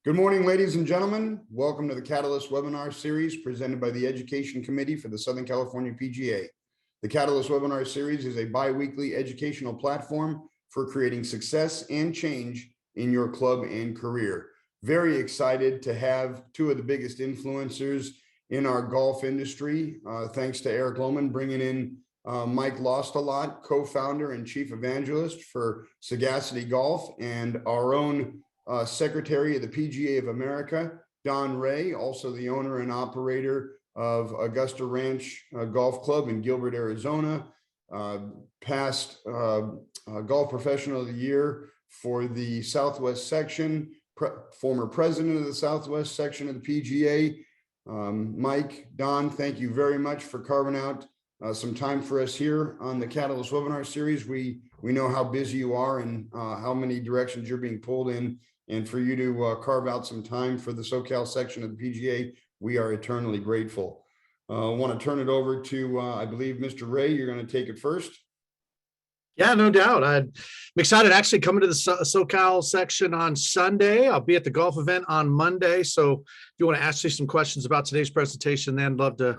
Good morning, ladies and gentlemen. Welcome to the Catalyst webinar series presented by the Education Committee for the Southern California PGA. The Catalyst webinar series is a bi-weekly educational platform for creating success and change in your club and career. Very excited to have two of the biggest influencers in our golf industry. Thanks to Eric Lohman bringing in Mike Lostalot, co-founder and chief evangelist for SagaCity Golf, and our own Secretary of the PGA of America, Don Ray, also the owner and operator of Augusta Ranch Golf Club in Gilbert, Arizona, past Golf Professional of the Year for the Southwest section, former president of the Southwest section of the PGA. Mike, Don, thank you very much for carving out some time for us here on the Catalyst webinar series. We know how busy you are and how many directions you're being pulled in. And for you to carve out some time for the SoCal section of the PGA, we are eternally grateful. I want to turn it over to, I believe, Mr. Ray, you're going to take it first. Yeah, no doubt. I'm excited actually coming to the SoCal section on Sunday. I'll be at the golf event on Monday. So if you want to ask me some questions about today's presentation, then love to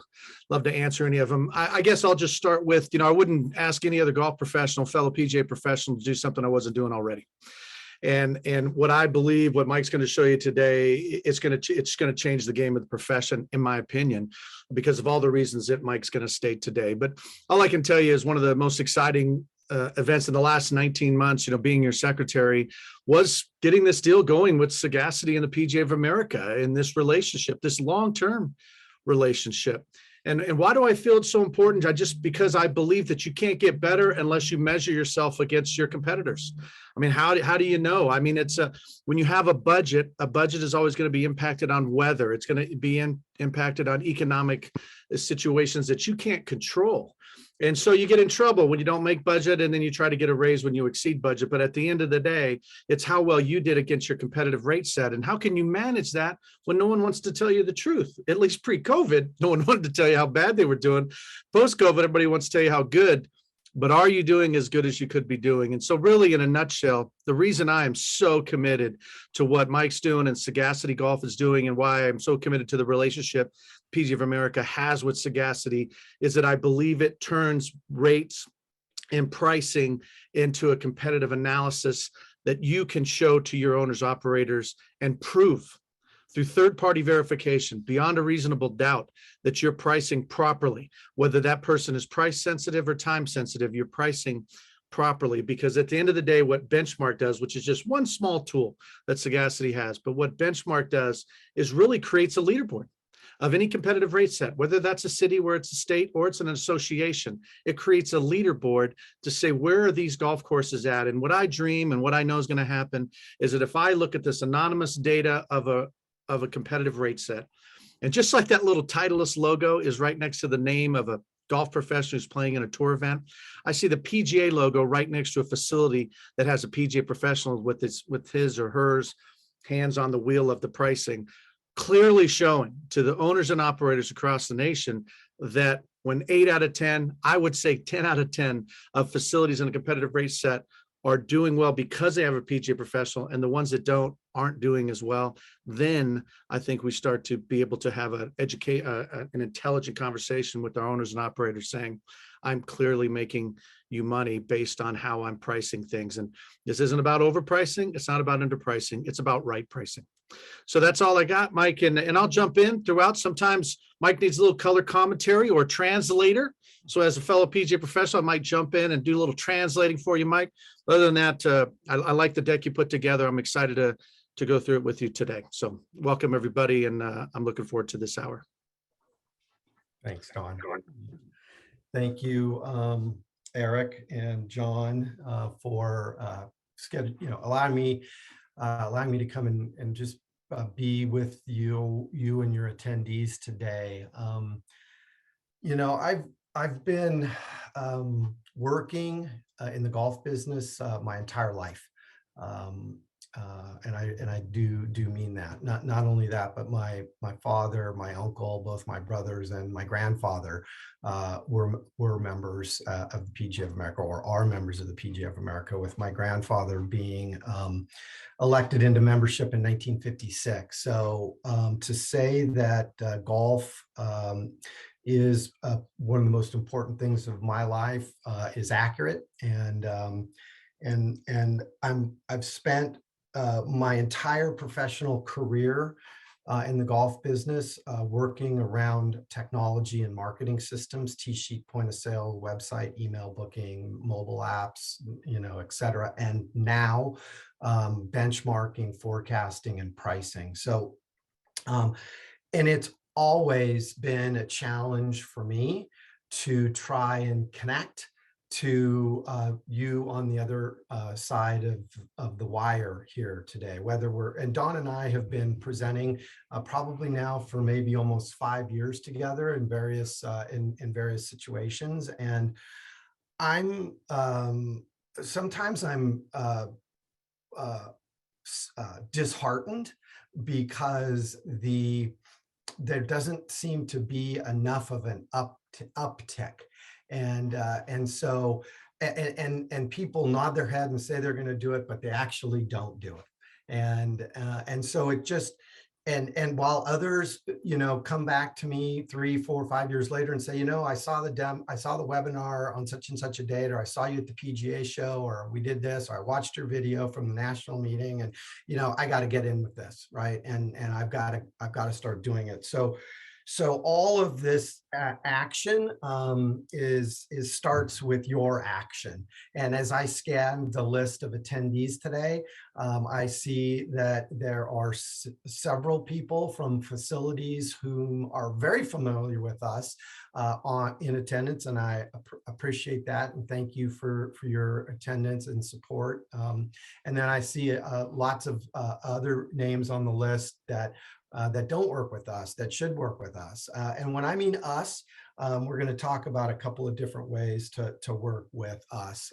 answer any of them. I guess I'll just start with, I wouldn't ask any other golf professional, fellow PGA professional to do something I wasn't doing already. And what I believe, what Mike's going to show you today, it's going to change the game of the profession, in my opinion, because of all the reasons that Mike's going to state today. But all I can tell you is one of the most exciting events in the last 19 months, being your secretary, was getting this deal going with SagaCity and the PGA of America in this relationship, this long-term relationship. And why do I feel it's so important? Because I believe that you can't get better unless you measure yourself against your competitors. I mean, how do you know? I mean, when you have a budget is always going to be impacted on weather. It's going to be impacted on economic situations that you can't control. And so you get in trouble when you don't make budget, and then you try to get a raise when you exceed budget. But at the end of the day, it's how well you did against your competitive rate set. And how can you manage that when no one wants to tell you the truth? At least pre-COVID, no one wanted to tell you how bad they were doing. Post-COVID, everybody wants to tell you how good. But are you doing as good as you could be doing? And so really, in a nutshell, the reason I am so committed to what Mike's doing and SagaCity Golf is doing, and why I'm so committed to the relationship PGA of America has with SagaCity, is that I believe it turns rates and pricing into a competitive analysis that you can show to your owners, operators, and prove through third-party verification beyond a reasonable doubt that you're pricing properly. Whether that person is price sensitive or time sensitive, you're pricing properly. Because at the end of the day, what Benchmark does, which is just one small tool that SagaCity has, but what Benchmark does is really creates a leaderboard of any competitive rate set, whether that's a city, where it's a state, or it's an association. It creates a leaderboard to say, where are these golf courses at? And what I dream and what I know is going to happen is that if I look at this anonymous data of a competitive rate set, and just like that little Titleist logo is right next to the name of a golf professional who's playing in a tour event, I see the PGA logo right next to a facility that has a PGA professional with his or hers hands on the wheel of the pricing, clearly showing to the owners and operators across the nation that when 8 out of 10, I would say 10 out of 10 of facilities in a competitive rate set are doing well because they have a PGA professional, and the ones that aren't doing as well, then I think we start to be able to have an intelligent conversation with our owners and operators saying, I'm clearly making you money based on how I'm pricing things. And this isn't about overpricing. It's not about underpricing. It's about right pricing. So that's all I got, Mike. And I'll jump in throughout. Sometimes Mike needs a little color commentary or translator. So as a fellow PGA professional, I might jump in and do a little translating for you, Mike. Other than that, I like the deck you put together. I'm excited to go through it with you today. So welcome, everybody. And I'm looking forward to this hour. Thanks, Don. Thank you, Eric and John, for allowing me to come and just be with you and your attendees today. I've been working in the golf business my entire life. I do mean that. Not only that, but my father, my uncle, both my brothers and my grandfather were members of the PGA of America, or are members of the PGA of America, with my grandfather being elected into membership in 1956. So to say that golf is one of the most important things of my life is accurate. And I've spent my entire professional career in the golf business, working around technology and marketing systems, T-sheet, point of sale, website, email booking, mobile apps, et cetera. And now benchmarking, forecasting, and pricing. So, and it's always been a challenge for me to try and connect to you on the other side of the wire here today. And Dawn and I have been presenting probably now for maybe almost 5 years together in various situations. And sometimes I'm disheartened because there doesn't seem to be enough of an uptick. And so people nod their head and say they're going to do it, but they actually don't do it. And so it just, and while others, come back to me 3, 4, 5 years later and say, I saw the webinar on such and such a date, or I saw you at the PGA show, or we did this, or I watched your video from the national meeting, and I got to get in with this, right? And I've got to start doing it. So all of this action starts with your action. And as I scan the list of attendees today, I see that there are several people from facilities whom are very familiar with us in attendance, and I appreciate that, and thank you for your attendance and support. And then I see lots of other names on the list that don't work with us, that should work with us. And when I mean us, we're going to talk about a couple of different ways to work with us.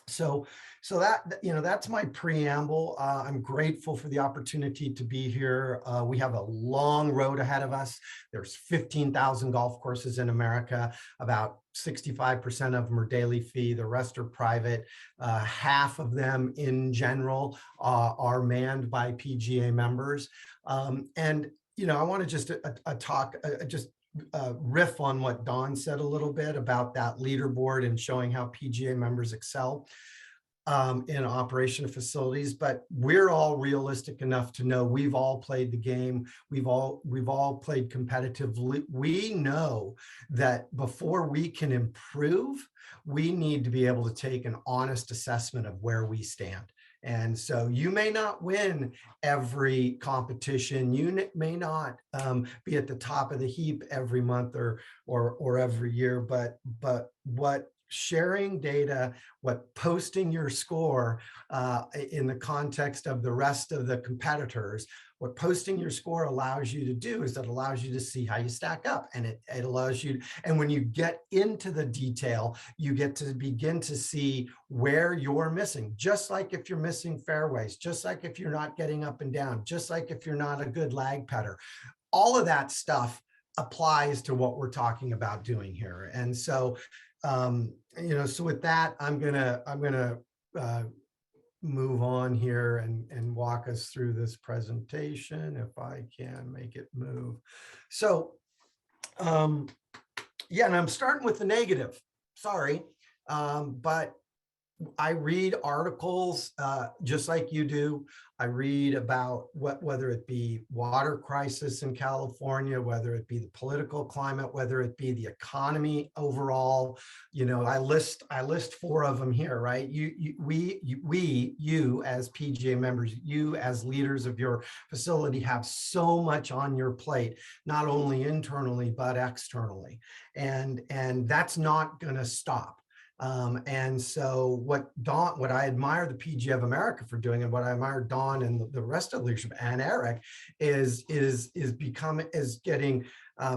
So that's my preamble. I'm grateful for the opportunity to be here. We have a long road ahead of us. There's 15,000 golf courses in America. About 65% of them are daily fee. The rest are private. Half of them in general are manned by PGA members. And I want to just riff on what Dawn said a little bit about that leaderboard and showing how PGA members excel in operation of facilities. But we're all realistic enough to know we've all played the game. We've all played competitively. We know that before we can improve, we need to be able to take an honest assessment of where we stand. And so you may not win every competition. You may not be at the top of the heap every month or every year, but what sharing data, what posting your score in the context of the rest of the competitors, what posting your score allows you to do is it allows you to see how you stack up, and it allows you, and when you get into the detail, you get to begin to see where you're missing, just like if you're missing fairways, just like if you're not getting up and down, just like if you're not a good lag putter. All of that stuff applies to what we're talking about doing here. And so so with that, I'm gonna move on here and walk us through this presentation if I can make it move. So yeah, and I'm starting with the negative. Sorry, but I read articles just like you do. I read about whether it be water crisis in California, whether it be the political climate, whether it be the economy overall. I list 4 of them here, right? You as PGA members, you as leaders of your facility have so much on your plate, not only internally but externally, and that's not going to stop. And so what I admire the PGA of America for doing, and what I admire Dawn and the rest of the leadership and Eric is getting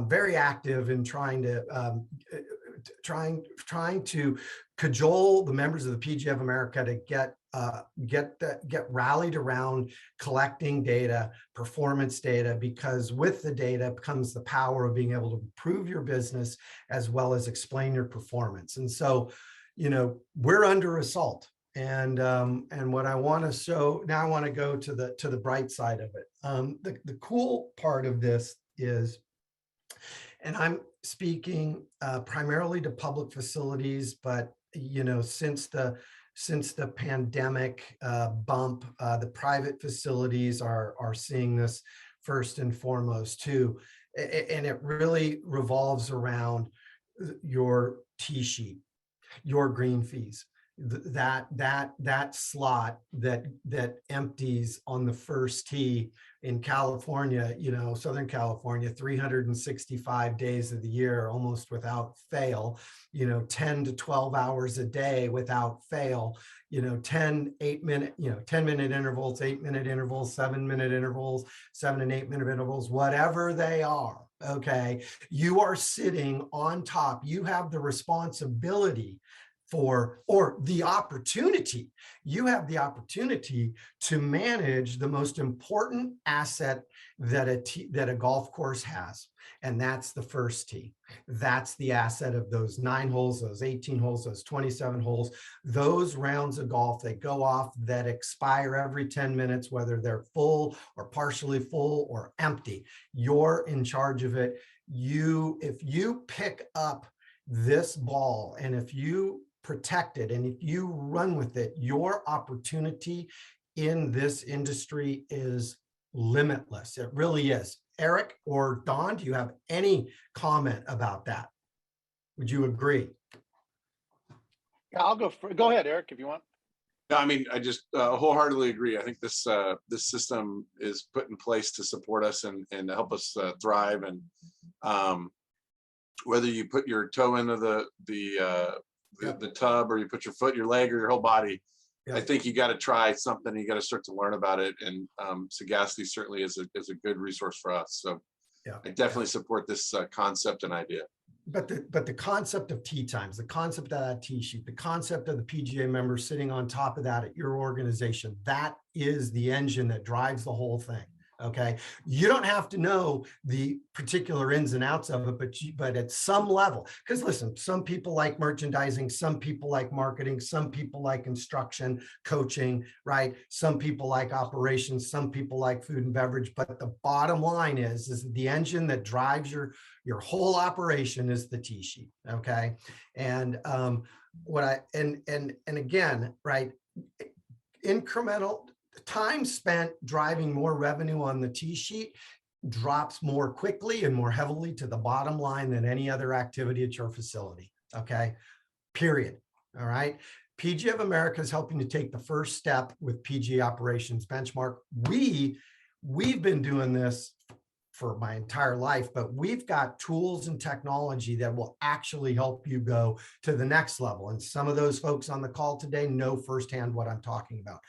very active in trying to trying to cajole the members of the PGA of America to get rallied around collecting data, performance data, because with the data comes the power of being able to improve your business as well as explain your performance. And so, we're under assault. And what I want to show now, I want to go to the bright side of it. The cool part of this is, and I'm speaking primarily to public facilities, but since the pandemic bump, the private facilities are seeing this first and foremost too, and it really revolves around your tee sheet, your green fees. That slot that empties on the first tee in California, Southern California, 365 days of the year, almost without fail, 10 to 12 hours a day without fail, 10 8-minute, 10-minute intervals, 8-minute intervals, 7-minute intervals, 7 and 8-minute intervals, whatever they are. Okay. You are sitting on top. You have the responsibility or the opportunity, you have the opportunity to manage the most important asset that a golf course has. And that's the first tee. That's the asset of those 9 holes, those 18 holes, those 27 holes, those rounds of golf that go off that expire every 10 minutes, whether they're full or partially full or empty. You're in charge of it. If you pick up this ball and if you protect it and if you run with it, your opportunity in this industry is limitless. It really is. Eric or Don, do you have any comment about that? Would you agree? Yeah, I'll go ahead, Eric, if you want. No, I mean, I just wholeheartedly agree. I think this system is put in place to support us and to help us thrive. And whether you put your toe into the tub or you put your foot, your leg, or your whole body, I think you got to try something. You got to start to learn about it. And SagaCity certainly is a good resource for us. So I definitely support this concept and idea. But the concept of tee times, the concept of that tee sheet, the concept of the PGA member sitting on top of that at your organization, that is the engine that drives the whole thing. Okay, you don't have to know the particular ins and outs of it, but at some level, because listen, some people like merchandising, some people like marketing, some people like instruction, coaching, right? Some people like operations, some people like food and beverage. But the bottom line is the engine that drives your whole operation is the tee sheet. Okay, and again, right, incremental. Time spent driving more revenue on the tee sheet drops more quickly and more heavily to the bottom line than any other activity at your facility. Okay, period. All right. PGA of America is helping to take the first step with PGA operations benchmark. We've been doing this for my entire life, but we've got tools and technology that will actually help you go to the next level. And some of those folks on the call today know firsthand what I'm talking about.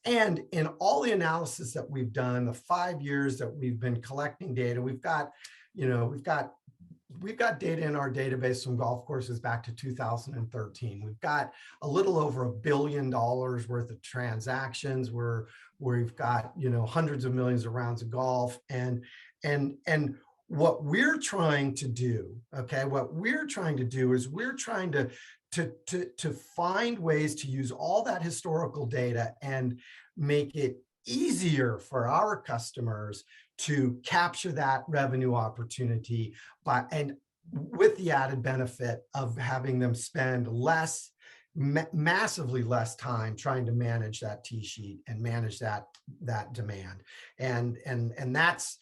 And in all the analysis that we've done, the 5 years that we've been collecting data, we've got data in our database from golf courses back to 2013. We've got a little over $1 billion worth of transactions where we've got hundreds of millions of rounds of golf. And what we're trying to do, okay, is we're trying to find ways to use all that historical data and make it easier for our customers to capture that revenue opportunity and with the added benefit of having them spend massively less time trying to manage that tee sheet and manage that demand. And that's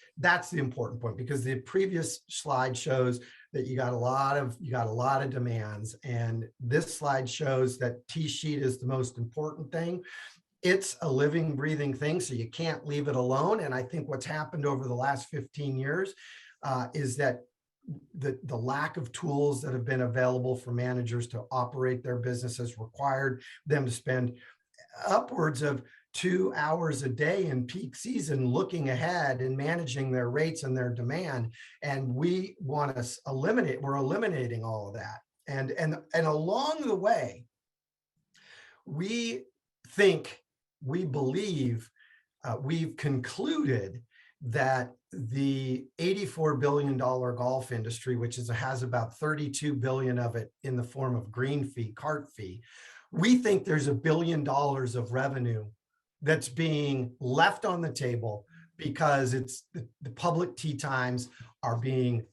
the important point, because the previous slide shows that you got a lot of demands, and this slide shows that tee sheet is the most important thing. It's a living, breathing thing, so you can't leave it alone. And I think what's happened over the last 15 years is that the lack of tools that have been available for managers to operate their business has required them to spend upwards of 2 hours a day in peak season looking ahead and managing their rates and their demand. And we're eliminating all of that. And along the way, we believe, we've concluded that the $84 billion golf industry, which has about 32 billion of it in the form of green fee, cart fee, we think there's $1 billion of revenue that's being left on the table because it's the public tee times are being,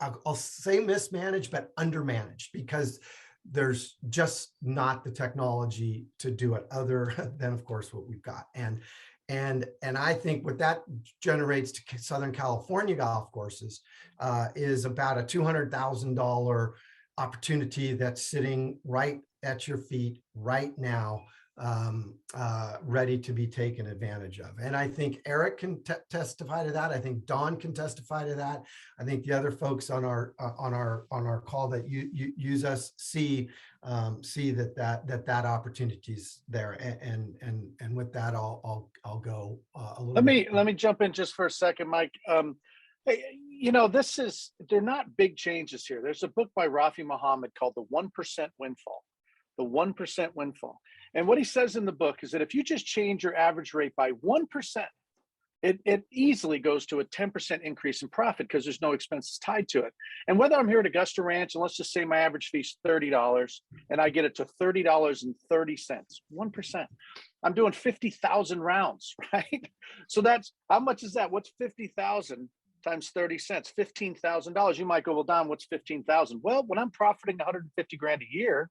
I'll say mismanaged, but undermanaged, because there's just not the technology to do it, other than, of course, what we've got. And I think what that generates to Southern California golf courses is about a $200,000 opportunity that's sitting right at your feet right now, ready to be taken advantage of. And I think Eric can testify to that. I think Dawn can testify to that. I think the other folks on our call that you use us see that opportunities there. And with that, I'll go a little. Let me jump in just for a second, Mike. Hey, you know, they're not big changes here. There's a book by Rafi Muhammad called The 1% Windfall. The 1% Windfall. And what he says in the book is that if you just change your average rate by 1%, it easily goes to a 10% increase in profit because there's no expenses tied to it. And whether I'm here at Augusta Ranch, and let's just say my average fee is $30 and I get it to $30.30, 1%, I'm doing 50,000 rounds, right? So that's, how much is that? What's 50,000 times 30 cents? $15,000. You might go, well, Don, what's 15,000? Well, when I'm profiting 150 grand a year,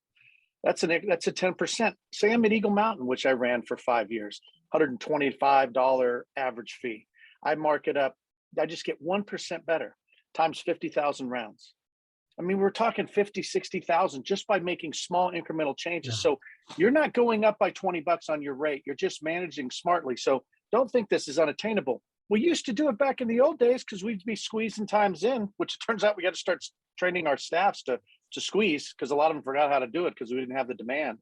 that's a 10%. Say I'm at Eagle Mountain, which I ran for 5 years, $125 average fee. I mark it up. I just get 1% better times 50,000 rounds. I mean, we're talking 50, 60,000 just by making small incremental changes. Yeah. So you're not going up by 20 bucks on your rate. You're just managing smartly. So don't think this is unattainable. We used to do it back in the old days because we'd be squeezing times in, which it turns out we got to start training our staffs to squeeze, because a lot of them forgot how to do it because we didn't have the demand.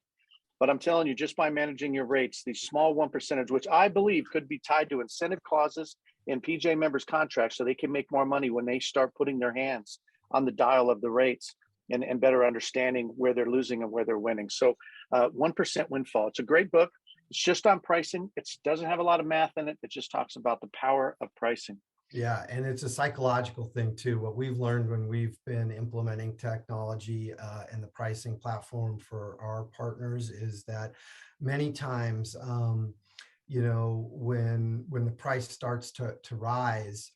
But I'm telling you, just by managing your rates, these small 1%, which I believe could be tied to incentive clauses in PGA members' contracts so they can make more money when they start putting their hands on the dial of the rates and better understanding where they're losing and where they're winning. So 1% Windfall. It's a great book. It's just on pricing. It doesn't have a lot of math in it. It just talks about the power of pricing. Yeah, and it's a psychological thing too. What we've learned when we've been implementing technology and the pricing platform for our partners is that many times, you know, when the price starts to rise,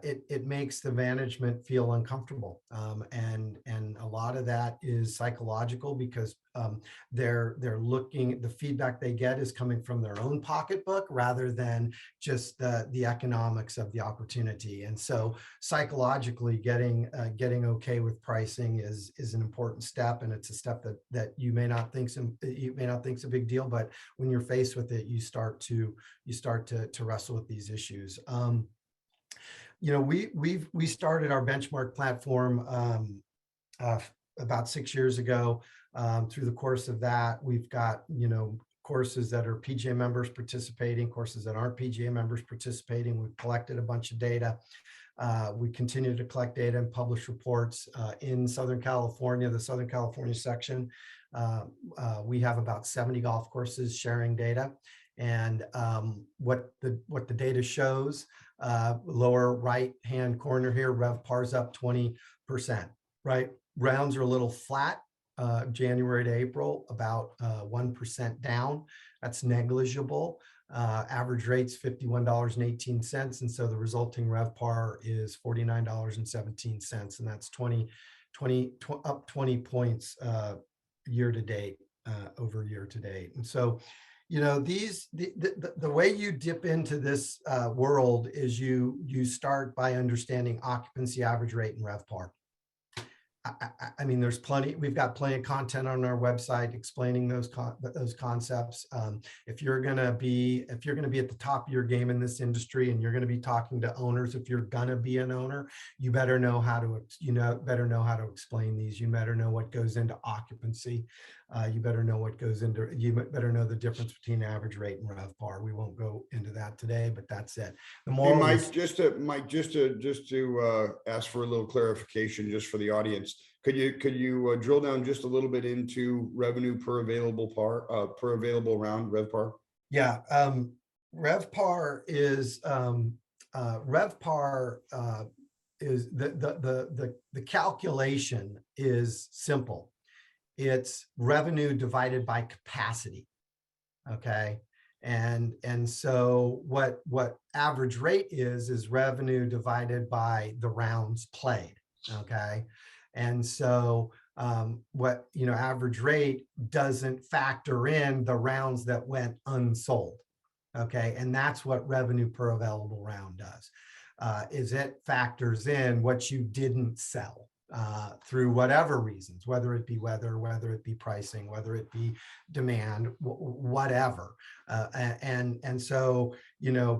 it makes the management feel uncomfortable, and a lot of that is psychological because they're looking, the feedback they get is coming from their own pocketbook rather than just the economics of the opportunity. And so psychologically getting okay with pricing is an important step, and it's a step that you may not think's a big deal, but when you're faced with it, you start to wrestle with these issues. You know, we started our benchmark platform about 6 years ago. Through the course of that, we've got, you know, courses that are PGA members participating, courses that aren't PGA members participating. We've collected a bunch of data. We continue to collect data and publish reports in Southern California, the Southern California section. We have about 70 golf courses sharing data. And what the data shows, lower right-hand corner here, RevPAR's up 20%, right? Rounds are a little flat, January to April, about 1% down. That's negligible. Average rate's $51.18. And so the resulting RevPAR is $49.17. And that's up 20 points year to date, over year to date. And so, you know, the way you dip into this world is you start by understanding occupancy, average rate, and RevPAR. I mean, we've got plenty of content on our website explaining those concepts. If you're gonna be at the top of your game in this industry, and you're gonna be talking to owners, if you're gonna be an owner, you better know how to explain these. You better know what goes into occupancy. you better know what goes into, you better know the difference between average rate and RevPAR. We won't go into that today, but that's it. The Hey, moral Mike, is, just to ask for a little clarification, just for the audience, could you drill down just a little bit into revenue per available round, RevPAR? yeah, RevPAR is RevPAR is the calculation is simple. It's revenue divided by capacity. Okay. And so what average rate is revenue divided by the rounds played. Okay. And so what, average rate doesn't factor in the rounds that went unsold. Okay. And that's what revenue per available round does, is it factors in what you didn't sell through whatever reasons, whether it be weather, whether it be pricing, whether it be demand, whatever. And so,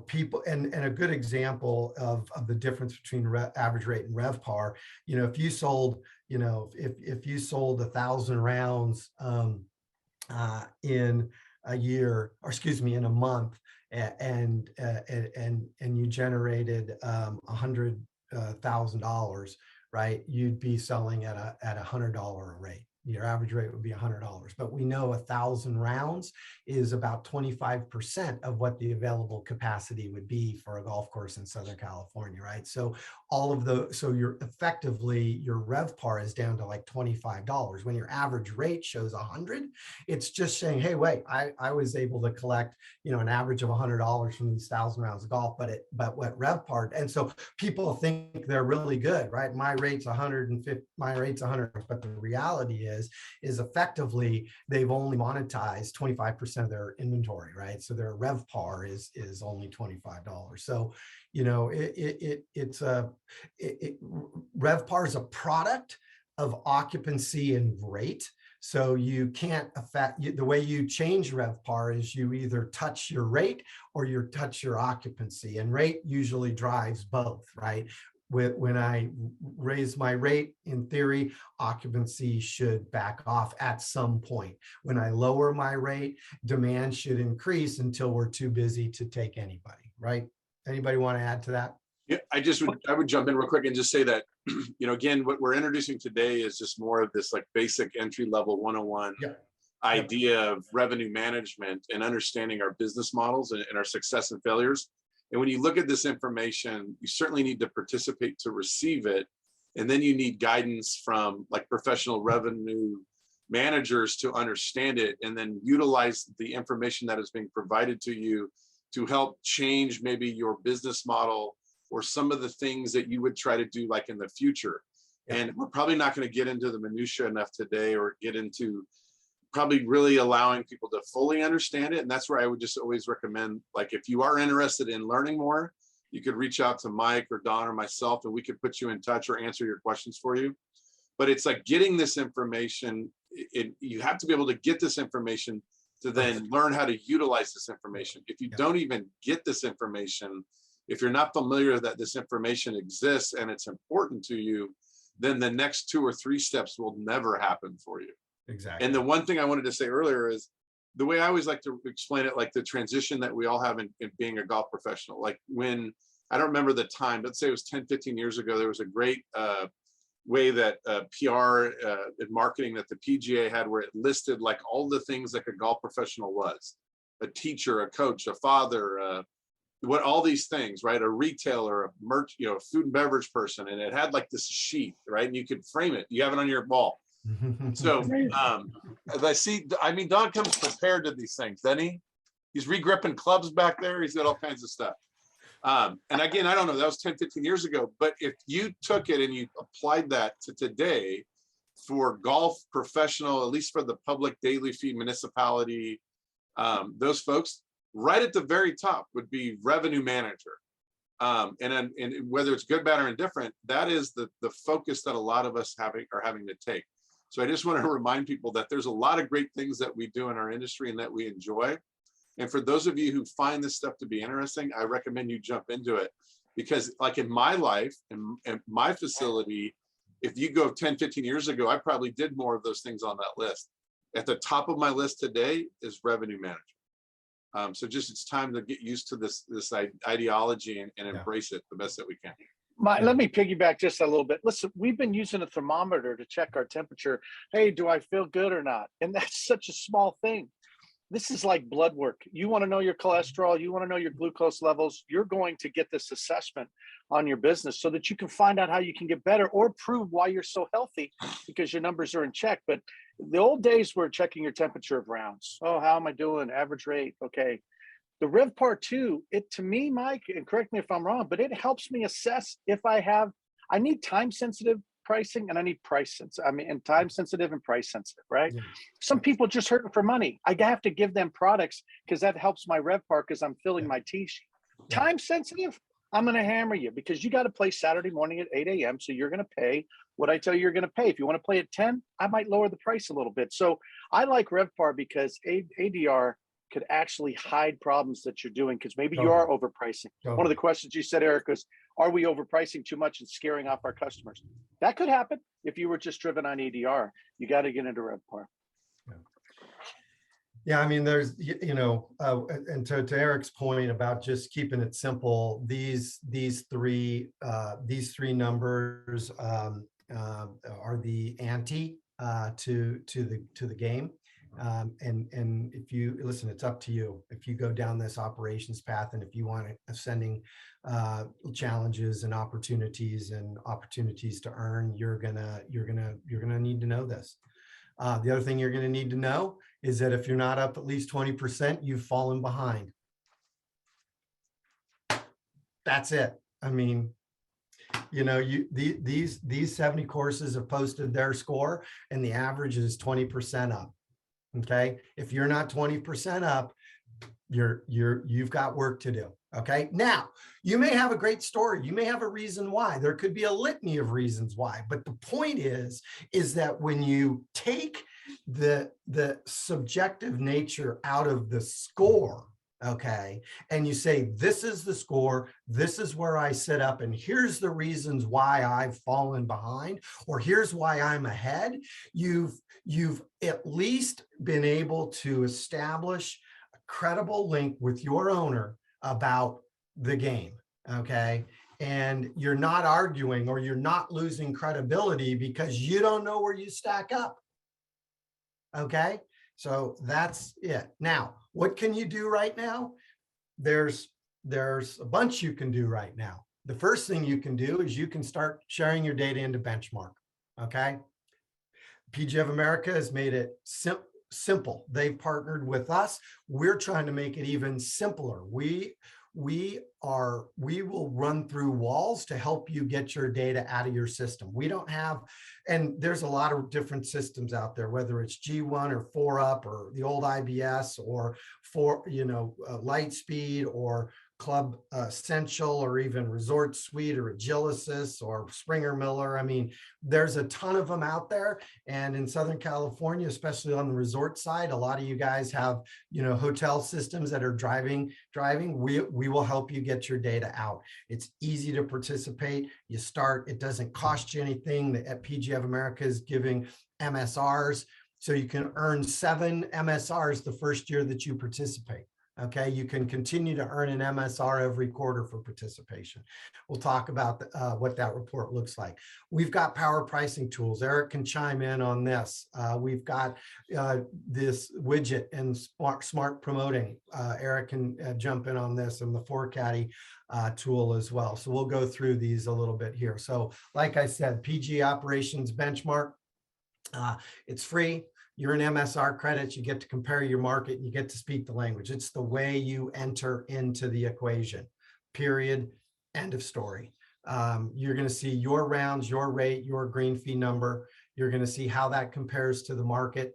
people, and a good example of the difference between average rate and RevPAR, if you sold, if you sold 1,000 rounds in a year, or excuse me, in a month, and you generated $100,000, right? You'd be selling at a $100 rate. Your average rate would be $100, but we know 1,000 rounds is about 25% of what the available capacity would be for a golf course in Southern California, right? So so you're effectively, your RevPAR is down to like $25. When your average rate shows 100, it's just saying, hey, wait, I was able to collect, an average of $100 from these 1,000 rounds of golf, but what RevPAR, and so people think they're really good, right? My rate's 150, my rate's 100, but the reality is effectively they've only monetized 25% of their inventory, right? So their RevPAR is only $25. So, RevPAR is a product of occupancy and rate. So you can't affect, the way you change RevPAR is you either touch your rate or you touch your occupancy, and rate usually drives both, right? When I raise my rate, in theory, occupancy should back off at some point. When I lower my rate, demand should increase until we're too busy to take anybody, right? Anybody want to add to that? Yeah, I would jump in real quick and just say that, again, what we're introducing today is just more of this like basic entry level 101 idea of revenue management and understanding our business models and our success and failures. And when you look at this information, you certainly need to participate to receive it. And then you need guidance from like professional revenue managers to understand it and then utilize the information that is being provided to you to help change maybe your business model or some of the things that you would try to do like in the future. And we're probably not going to get into the minutia enough today or get into probably really allowing people to fully understand it. And that's where I would just always recommend, like, if you are interested in learning more, you could reach out to Mike or Don or myself, and we could put you in touch or answer your questions for you. But it's like getting this information, you have to be able to get this information to then learn how to utilize this information. If you don't even get this information, if you're not familiar that this information exists and it's important to you, then the next 2 or 3 steps will never happen for you. Exactly. And the one thing I wanted to say earlier is the way I always like to explain it, like the transition that we all have in being a golf professional. Like when, I don't remember the time, let's say it was 10, 15 years ago, there was a great way that PR and marketing that the PGA had where it listed like all the things like a golf professional was: a teacher, a coach, a father, what all these things, right? A retailer, a merch, food and beverage person. And it had like this sheet, right? And you could frame it. You have it on your wall. So as Don comes prepared to these things, doesn't he? He's re-gripping clubs back there. He's got all kinds of stuff. And again, I don't know, that was 10, 15 years ago, but if you took it and you applied that to today for golf professional, at least for the public daily fee municipality, those folks, right at the very top would be revenue manager. And whether it's good, bad, or indifferent, that is the focus that a lot of us are having to take. So I just want to remind people that there's a lot of great things that we do in our industry and that we enjoy. And for those of you who find this stuff to be interesting, I recommend you jump into it, because like in my life and my facility, if you go 10, 15 years ago, I probably did more of those things on that list. At the top of my list today is revenue management. So just it's time to get used to this ideology and embrace it the best that we can. Let me piggyback just a little bit. Listen, we've been using a thermometer to check our temperature. Hey, do I feel good or not? And that's such a small thing. This is like blood work. You want to know your cholesterol, you want to know your glucose levels, you're going to get this assessment on your business so that you can find out how you can get better or prove why you're so healthy because your numbers are in check. But the old days were checking your temperature of rounds. Oh, how am I doing? Average rate. Okay. The RevPAR 2, it to me, Mike, and correct me if I'm wrong, but it helps me assess if I need time sensitive pricing and I need and time sensitive and price sensitive, right? Yeah. Some people just hurting for money. I have to give them products because that helps my RevPAR because I'm filling my T sheet. Yeah. Time sensitive, I'm going to hammer you because you got to play Saturday morning at 8 a.m. So you're going to pay what I tell you you're going to pay. If you want to play at 10, I might lower the price a little bit. So I like RevPAR because ADR could actually hide problems that you're doing because maybe you are overpricing. One of the questions you said, Eric, was, are we overpricing too much and scaring off our customers? That could happen if you were just driven on ADR. You got to get into RevPAR. Yeah, I mean, there's, and to Eric's point about just keeping it simple, these three numbers are the ante to the game. And if you listen, it's up to you. If you go down this operations path, and if you want ascending challenges and opportunities to earn, you're gonna need to know this. The other thing you're gonna need to know is that if you're not up at least 20%, you've fallen behind. That's it. I mean, these 70 courses have posted their score, and the average is 20% up. Okay, if you're not 20% up, you've got work to do. Okay, now you may have a great story, you may have a reason why. There could be a litany of reasons why, but the point is that when you take the subjective nature out of the score, okay, and you say, this is the score, this is where I sit up, and here's the reasons why I've fallen behind, or here's why I'm ahead, you've at least been able to establish a credible link with your owner about the game, okay? And you're not arguing or you're not losing credibility because you don't know where you stack up, okay? So that's it. Now, what can you do right now? There's a bunch you can do right now. The first thing you can do is you can start sharing your data into Benchmark, okay? PGA of America has made it simple. They've partnered with us. We're trying to make it even simpler. We will run through walls to help you get your data out of your system. We don't have, and there's a lot of different systems out there, whether it's G1 or 4UP or the old IBS or Lightspeed or Club Essential or even Resort Suite or Agilicis or Springer Miller. I mean, there's a ton of them out there. And in Southern California, especially on the resort side, a lot of you guys have, hotel systems that are driving. We will help you get your data out. It's easy to participate. You start, it doesn't cost you anything. At PGA of America is giving MSRs. So you can earn 7 MSRs the first year that you participate. Okay, you can continue to earn an MSR every quarter for participation. We'll talk about what that report looks like. We've got power pricing tools. Eric can chime in on this. We've got this widget and smart promoting. Eric can jump in on this, and the ForCaddy tool as well. So we'll go through these a little bit here. So like I said, PGA Operations Benchmark, it's free. You're an MSR credits, you get to compare your market, and you get to speak the language. It's the way you enter into the equation, period, end of story. You're gonna see your rounds, your rate, your green fee number. You're gonna see how that compares to the market.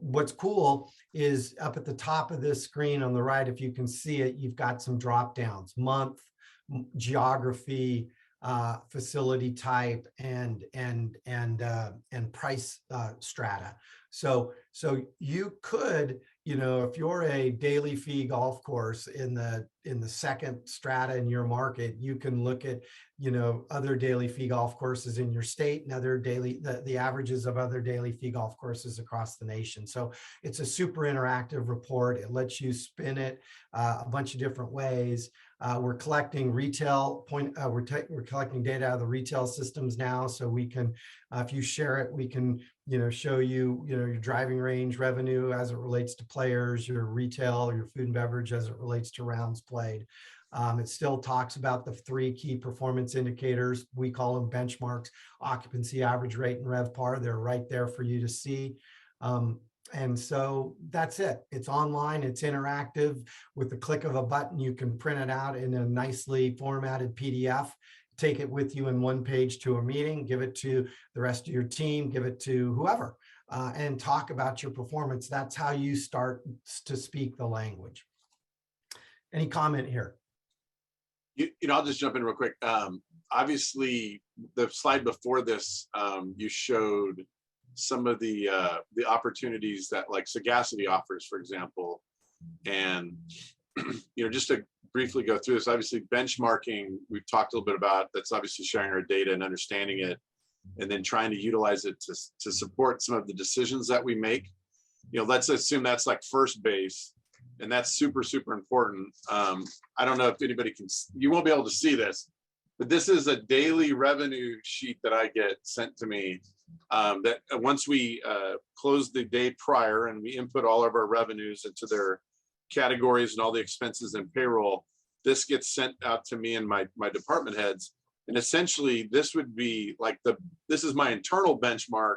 What's cool is up at the top of this screen on the right, if you can see it, you've got some drop downs, month, geography, facility type, and price strata. So you could, if you're a daily fee golf course in the second strata in your market, you can look at other daily fee golf courses in your state and other the averages of other daily fee golf courses across the nation. So it's a super interactive report. It lets you spin it a bunch of different ways. We're collecting we're collecting data out of the retail systems now, so we can, if you share it, we can, show you, your driving range revenue as it relates to players, your retail, or your food and beverage as it relates to rounds played. It still talks about the 3 key performance indicators. We call them benchmarks: occupancy, average rate, and RevPAR. They're right there for you to see. And so that's it. It's online, it's interactive. With the click of a button, you can print it out in a nicely formatted PDF, take it with you in one page to a meeting, give it to the rest of your team, give it to whoever, and talk about your performance. That's how you start to speak the language. Any comment here? I'll just jump in real quick. Obviously, the slide before this, you showed some of the opportunities that like SagaCity offers, for example. And just to briefly go through this, obviously benchmarking, we've talked a little bit about. That's obviously sharing our data and understanding it, and then trying to utilize it to support some of the decisions that we make. Let's assume that's like first base, and that's super, super important. I don't know if anybody you won't be able to see this, but this is a daily revenue sheet that I get sent to me, that once we close the day prior and we input all of our revenues into their categories and all the expenses and payroll, this gets sent out to me and my department heads. And essentially this would be like this is my internal benchmark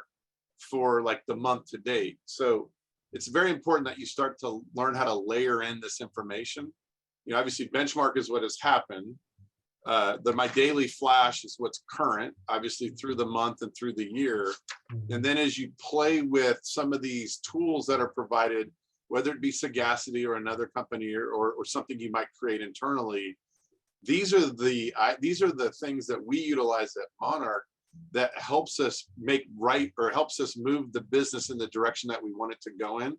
for like the month to date. So it's very important that you start to learn how to layer in this information. Obviously benchmark is what has happened. My daily flash is what's current, obviously through the month and through the year. And then as you play with some of these tools that are provided, whether it be SagaCity or another company or something you might create internally, these are the things that we utilize at Monarch that helps us helps us move the business in the direction that we want it to go in.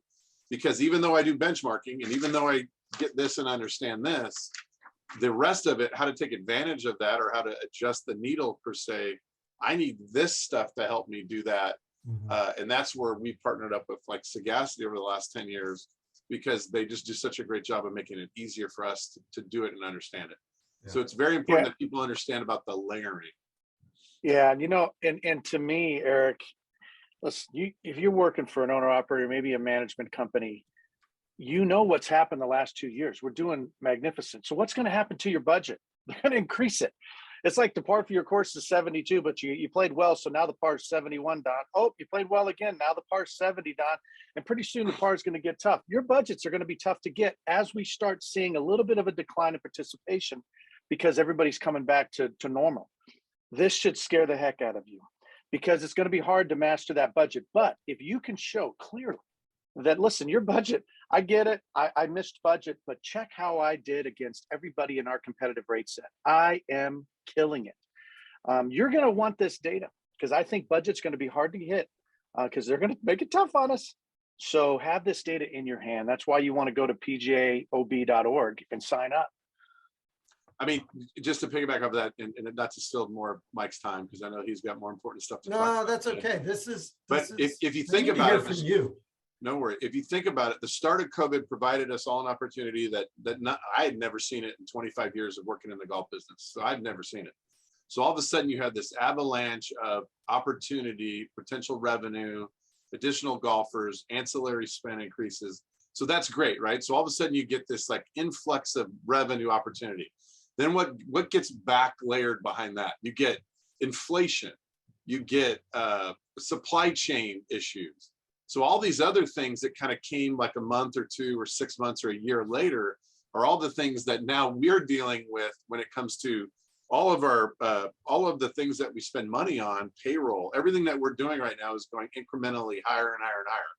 Because even though I do benchmarking and even though I get this and understand this, the rest of it, how to take advantage of that or how to adjust the needle per se, I need this stuff to help me do that. And that's where we partnered up with like SagaCity over the last 10 years, because they just do such a great job of making it easier for us to do it and understand it. Yeah. So it's very important that people understand about the layering. Yeah, and to me, Eric, listen, if you're working for an owner operator, maybe a management company, what's happened the last 2 years. We're doing magnificent. So what's going to happen to your budget? They're going to increase it. It's like the par for your course is 72, but you played well, so now the par is 71, Don. Oh, you played well again. Now the par is 70, Don. And pretty soon the par is going to get tough. Your budgets are going to be tough to get as we start seeing a little bit of a decline in participation because everybody's coming back to normal. This should scare the heck out of you because it's going to be hard to master that budget. But if you can show clearly that, listen, your budget, I get it, I missed budget, but check how I did against everybody in our competitive rate set. I am killing it. You're going to want this data because I think budget's going to be hard to hit because they're going to make it tough on us. So have this data in your hand. That's why you want to go to pgaob.org and sign up. I mean, just to piggyback off that, and not to steal more of Mike's time, because I know he's got more important stuff to talk about. No, that's okay. If you think about it, from you. No worry. If you think about it, the start of COVID provided us all an opportunity that I had never seen it in 25 years of working in the golf business. So I'd never seen it. So all of a sudden you had this avalanche of opportunity, potential revenue, additional golfers, ancillary spend increases. So that's great, right? So all of a sudden you get this like influx of revenue opportunity. Then what gets back layered behind that? You get inflation, you get supply chain issues. So all these other things that kind of came like a month or 2 or 6 months or a year later are all the things that now we're dealing with when it comes to all of the things that we spend money on, payroll, everything that we're doing right now is going incrementally higher and higher and higher.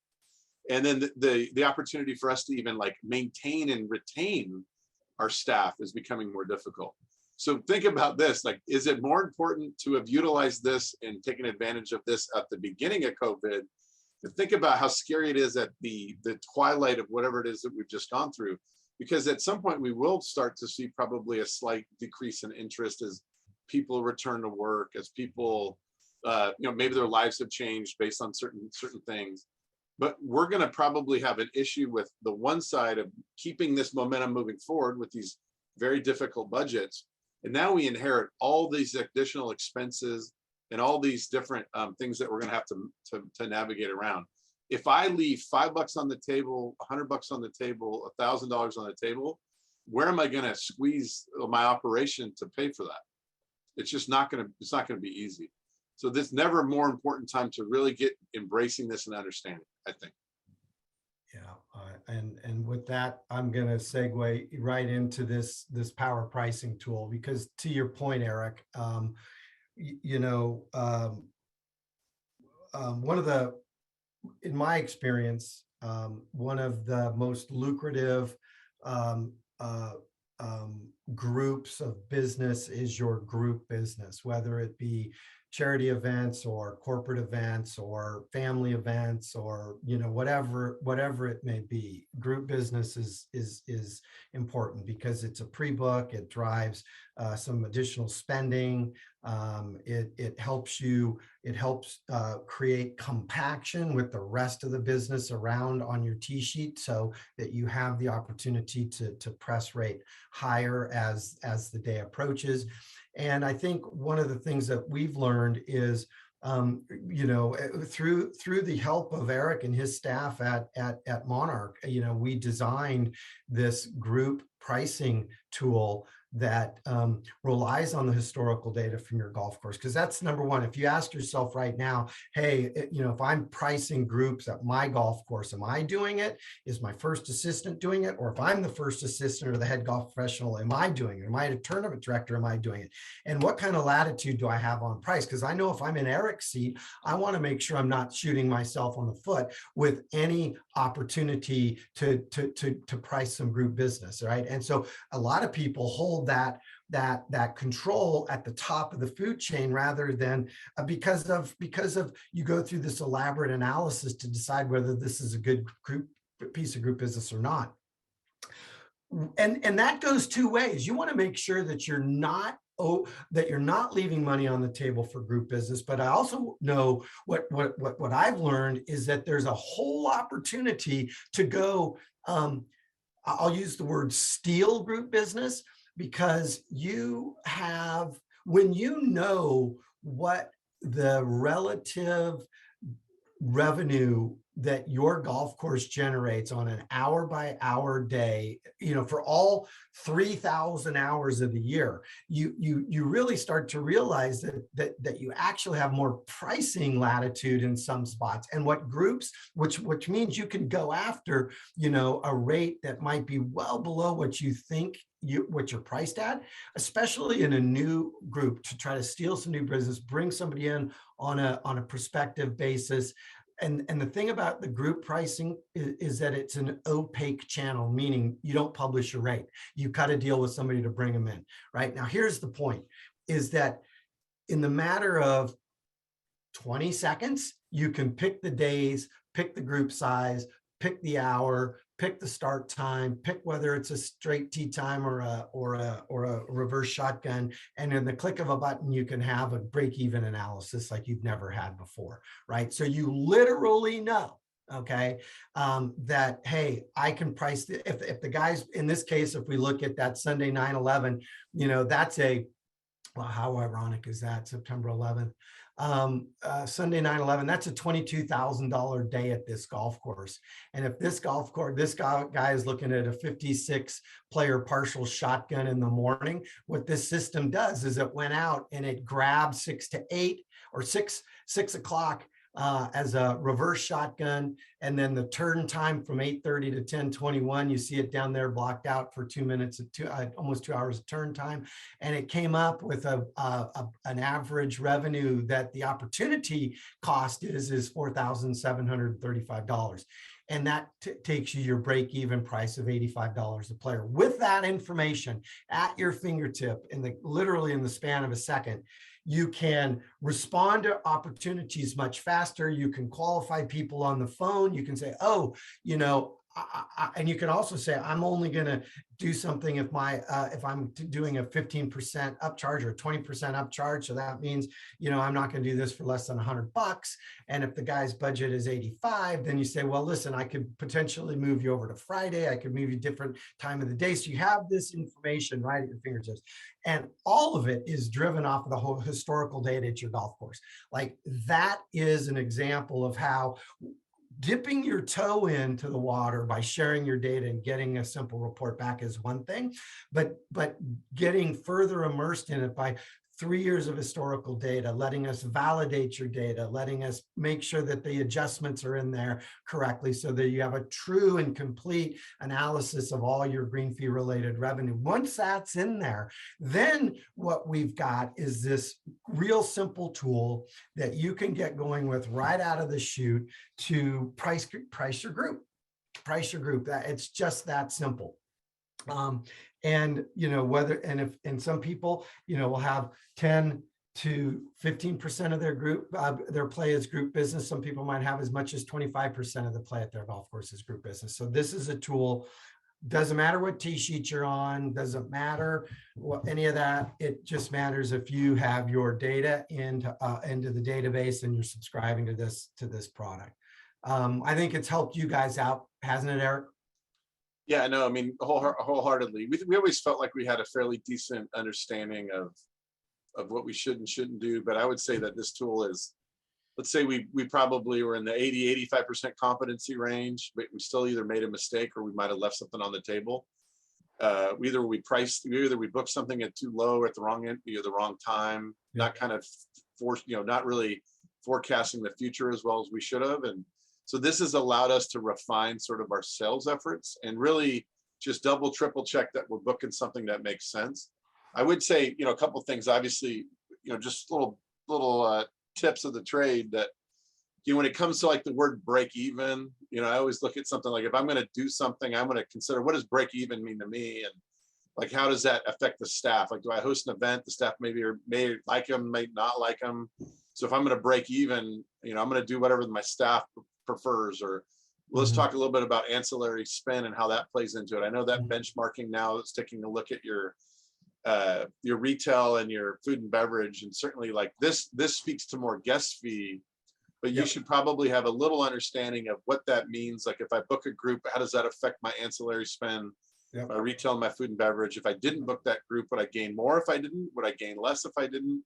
And then the opportunity for us to even like maintain and retain our staff is becoming more difficult. So think about this, like, is it more important to have utilized this and taken advantage of this at the beginning of COVID? But think about how scary it is at the twilight of whatever it is that we've just gone through, because at some point we will start to see probably a slight decrease in interest as people return to work, as people, maybe their lives have changed based on certain things. But we're going to probably have an issue with the one side of keeping this momentum moving forward with these very difficult budgets. And now we inherit all these additional expenses and all these different things that we're going to have to navigate around. If I leave $5 on the table, $100 on the table, $1,000 on the table, where am I going to squeeze my operation to pay for that? It's just not going to, it's not going to be easy. So there's never a more important time to really get embracing this and understanding, I think. Yeah, and with that, I'm going to segue right into this power pricing tool, because to your point, Eric, one of the, in my experience, one of the most lucrative groups of business is your group business, whether it be charity events or corporate events or family events or whatever it may be. Group business is important because it's a pre-book. It drives some additional spending. It helps create compaction with the rest of the business around on your T sheet, so that you have the opportunity to press rate higher as the day approaches. And I think one of the things that we've learned is, through the help of Eric and his staff at Monarch, we designed this group pricing tool that relies on the historical data from your golf course. Because that's number one. If you ask yourself right now, hey, if I'm pricing groups at my golf course, am I doing it? Is my first assistant doing it? Or if I'm the first assistant or the head golf professional, am I doing it? Am I a tournament director? Am I doing it? And what kind of latitude do I have on price? Because I know if I'm in Eric's seat, I want to make sure I'm not shooting myself on the foot with any opportunity to price some group business, right? And so a lot of people hold that control at the top of the food chain, rather than because of you go through this elaborate analysis to decide whether this is a good piece of group business or not. And that goes two ways. You want to make sure that you're not leaving money on the table for group business. But I also know what I've learned is that there's a whole opportunity to go, I'll use the word steal group business, because when you know what the relative revenue that your golf course generates on an hour by hour day, for all 3,000 hours of the year, you really start to realize that you actually have more pricing latitude in some spots. And what groups, which means you can go after, a rate that might be well below what you think what you're priced at, especially in a new group, to try to steal some new business, bring somebody in on a prospective basis. And the thing about the group pricing is that it's an opaque channel, meaning you don't publish your rate. You cut a deal with somebody to bring them in, right? Now, here's the point, is that in the matter of 20 seconds, you can pick the days, pick the group size, pick the hour, pick the start time, pick whether it's a straight tee time or a reverse shotgun, and in the click of a button, you can have a break-even analysis like you've never had before, right? So you literally know, okay, that, hey, I can price if the guys, in this case, if we look at that Sunday 9/11, that's well, how ironic is that? September 11th. Sunday 9/11, that's a $22,000 day at this golf course. And if this guy is looking at a 56 player partial shotgun in the morning, what this system does is it went out and it grabbed 6 to 8 or 6 o'clock as a reverse shotgun, and then the turn time from 8:30 to 10:21, you see it down there blocked out for 2 minutes, almost 2 hours of turn time, and it came up with an average revenue that the opportunity cost is $4,735. And that takes you your break-even price of $85 a player. With that information at your fingertip, literally in the span of a second, you can respond to opportunities much faster. You can qualify people on the phone. You can say, oh, and you can also say, I'm only going to do something if if I'm doing a 15% upcharge or a 20% upcharge. So that means, I'm not going to do this for less than $100. And if the guy's budget is 85, then you say, well, listen, I could potentially move you over to Friday. I could move you different time of the day. So you have this information right at your fingertips. And all of it is driven off of the whole historical data at your golf course. Like, that is an example of how dipping your toe into the water by sharing your data and getting a simple report back is one thing, but getting further immersed in it by 3 years of historical data, letting us validate your data, letting us make sure that the adjustments are in there correctly so that you have a true and complete analysis of all your green fee related revenue. Once that's in there, then what we've got is this real simple tool that you can get going with right out of the chute to price your group. Price your group. It's just that simple. And some people, will have 10 to 15% of their group, their play is group business. Some people might have as much as 25% of the play at their golf course is group business. So this is a tool. Doesn't matter what tee sheet you're on, doesn't matter what any of that. It just matters if you have your data into the database and you're subscribing to this product. I think it's helped you guys out, hasn't it, Eric? Yeah, no, I mean, wholeheartedly. We always felt like we had a fairly decent understanding of what we should and shouldn't do. But I would say that this tool is, let's say we probably were in the 80-85% competency range, but we still either made a mistake or we might have left something on the table. Either we booked something at too low or at the wrong end, the wrong time, not kind of not really forecasting the future as well as we should have. And so this has allowed us to refine sort of our sales efforts and really just double, triple check that we're booking something that makes sense. I would say, a couple of things, obviously, just little tips of the trade that, when it comes to like the word break even, I always look at something like, if I'm going to do something, I'm going to consider, what does break even mean to me? And like, how does that affect the staff? Like, do I host an event? The staff may like them, may not like them. So if I'm going to break even, I'm going to do whatever my staff prefers. Or let's talk a little bit about ancillary spend and how that plays into it. I know that benchmarking now is taking a look at your retail and your food and beverage, and certainly like this speaks to more guest fee, but you should probably have a little understanding of what that means. Like, if I book a group, how does that affect my ancillary spend? My retail and my food and beverage. If I didn't book that group, would I gain more if I didn't? Would I gain less if I didn't?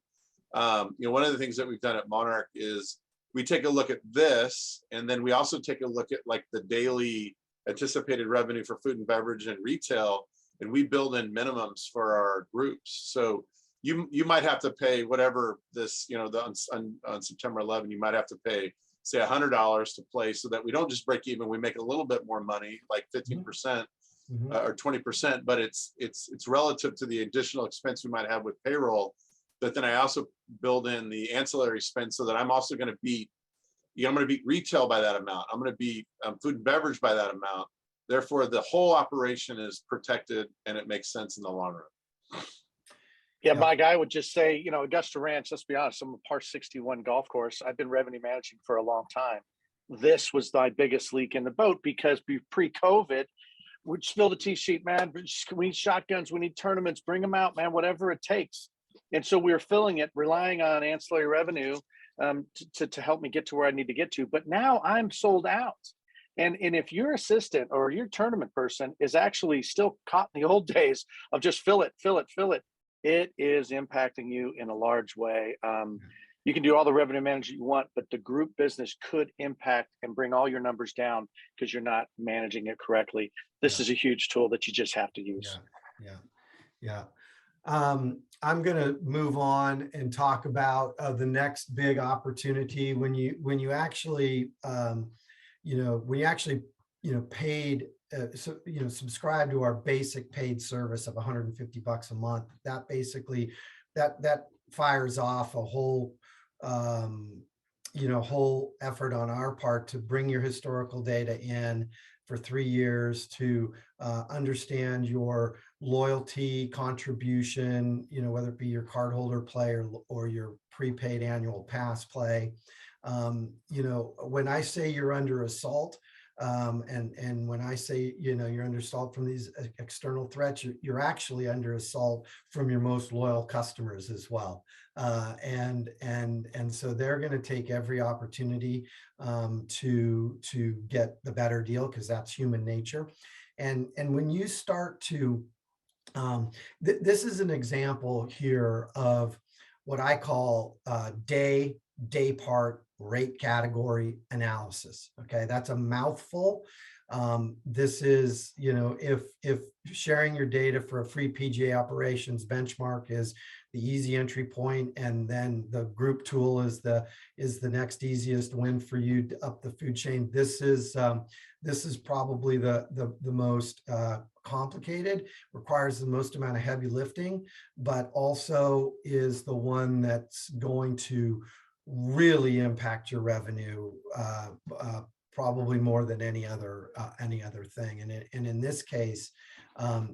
One of the things that we've done at Monarch is we take a look at this, and then we also take a look at like the daily anticipated revenue for food and beverage and retail, and we build in minimums for our groups. So you might have to pay whatever this, on September 11, you might have to pay, say, $100 to play, so that we don't just break even, we make a little bit more money, like 15% or 20%, but it's relative to the additional expense we might have with payroll. But then I also build in the ancillary spend so that I'm also going to beat, I'm going to beat retail by that amount. I'm going to beat food and beverage by that amount. Therefore, the whole operation is protected and it makes sense in the long run. Yeah, Mike, I would just say, Augusta Ranch, let's be honest, I'm a par 61 golf course. I've been revenue managing for a long time. This was my biggest leak in the boat, because pre-COVID, we'd spill the tee sheet, man. We need shotguns, we need tournaments, bring them out, man, whatever it takes. And so we were filling it, relying on ancillary revenue to help me get to where I need to get to. But now I'm sold out. And if your assistant or your tournament person is actually still caught in the old days of just fill it, it is impacting you in a large way. You can do all the revenue management you want, but the group business could impact and bring all your numbers down because you're not managing it correctly. This is a huge tool that you just have to use. Yeah. I'm going to move on and talk about the next big opportunity when you actually paid, subscribe to our basic paid service of $150 a month. That basically, that fires off a whole effort on our part to bring your historical data in for 3 years to understand your loyalty contribution, whether it be your cardholder play or your prepaid annual pass play. When I say you're under assault, And when I say, you're under assault from these external threats, you're actually under assault from your most loyal customers as well. And so they're going to take every opportunity to get the better deal, because that's human nature. And when you start to, this is an example here of what I call day part, rate category analysis. Okay, that's a mouthful. This is, if sharing your data for a free PGA operations benchmark is the easy entry point, and then the group tool is the next easiest win for you up the food chain. This is probably the most complicated, requires the most amount of heavy lifting, but also is the one that's going to really impact your revenue, probably more than any other thing. And in this case,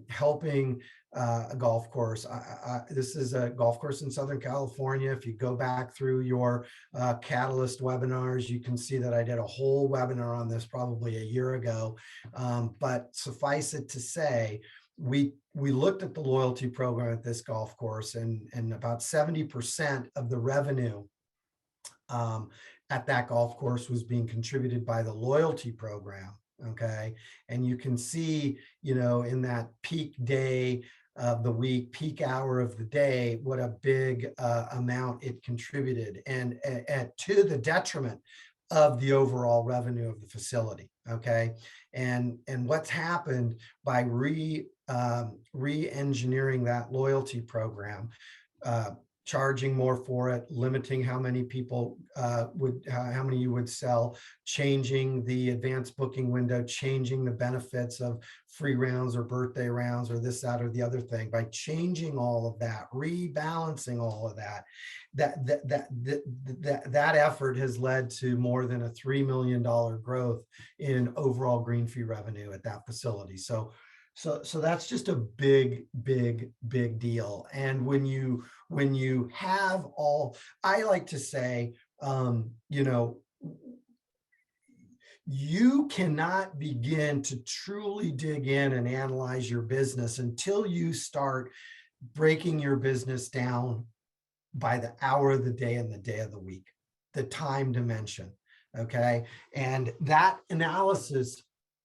helping a golf course. This is a golf course in Southern California. If you go back through your Catalyst webinars, you can see that I did a whole webinar on this probably a year ago. But suffice it to say, we looked at the loyalty program at this golf course, and about 70% of the revenue at that golf course was being contributed by the loyalty program. Okay. And you can see, in that peak day of the week, peak hour of the day, what a big amount it contributed, and to the detriment of the overall revenue of the facility. Okay. And what's happened by re-engineering that loyalty program, charging more for it, limiting how many people how many you would sell, changing the advanced booking window, changing the benefits of free rounds or birthday rounds or this, that, or the other thing. By changing all of that, rebalancing all of that, that effort has led to more than a $3 million growth in overall green fee revenue at that facility. So that's just a big deal. And when you have all, I like to say, you cannot begin to truly dig in and analyze your business until you start breaking your business down by the hour of the day and the day of the week, the time dimension. Okay. And that analysis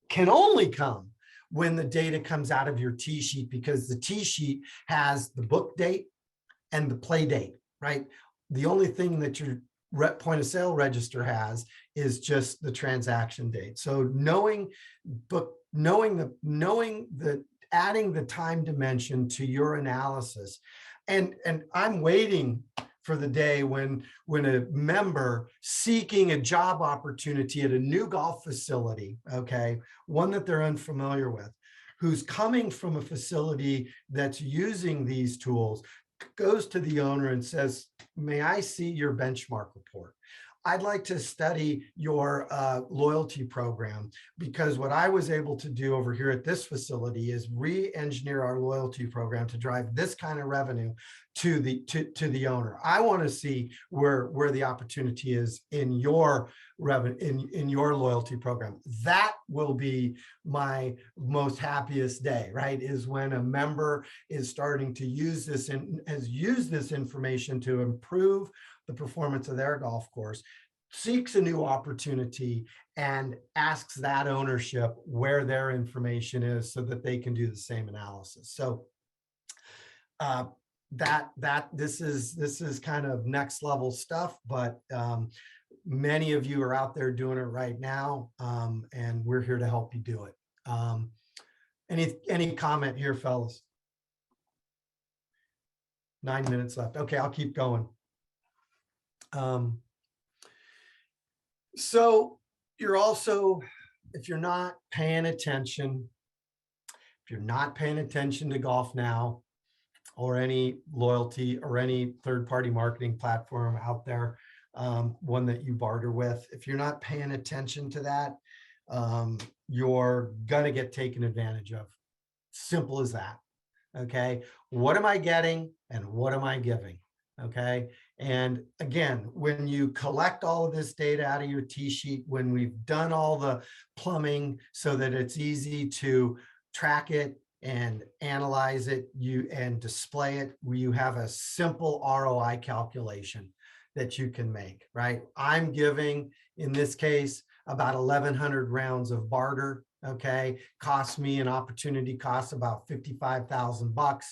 can only come when the data comes out of your T sheet, because the T sheet has the book date and the play date, right? The only thing that your point of sale register has is just the transaction date. So knowing adding the time dimension to your analysis, and I'm waiting for the day when a member seeking a job opportunity at a new golf facility, okay, one that they're unfamiliar with, who's coming from a facility that's using these tools, goes to the owner and says, "May I see your benchmark report? I'd like to study your loyalty program," because what I was able to do over here at this facility is re-engineer our loyalty program to drive this kind of revenue to the owner. I want to see where the opportunity is in your revenue, in your loyalty program. That will be my most happiest day, right? Is when a member is starting to use this and has used this information to improve the performance of their golf course, seeks a new opportunity, and asks that ownership where their information is so that they can do the same analysis. So this is kind of next level stuff, but many of you are out there doing it right now, and we're here to help you do it. Any comment here, fellas? 9 minutes left. Okay, I'll keep going. So you're also, if you're not paying attention to Golf Now or any loyalty or any third-party marketing platform out there, one that you barter with, if you're not paying attention to that, you're gonna get taken advantage of. Simple as that. Okay, what am I getting and what am I giving? Okay. And again, when you collect all of this data out of your tee sheet, when we've done all the plumbing so that it's easy to track it and analyze it, and display it, where you have a simple ROI calculation that you can make, right? I'm giving, in this case, about 1,100 rounds of barter. Okay, cost me an opportunity cost about $55,000.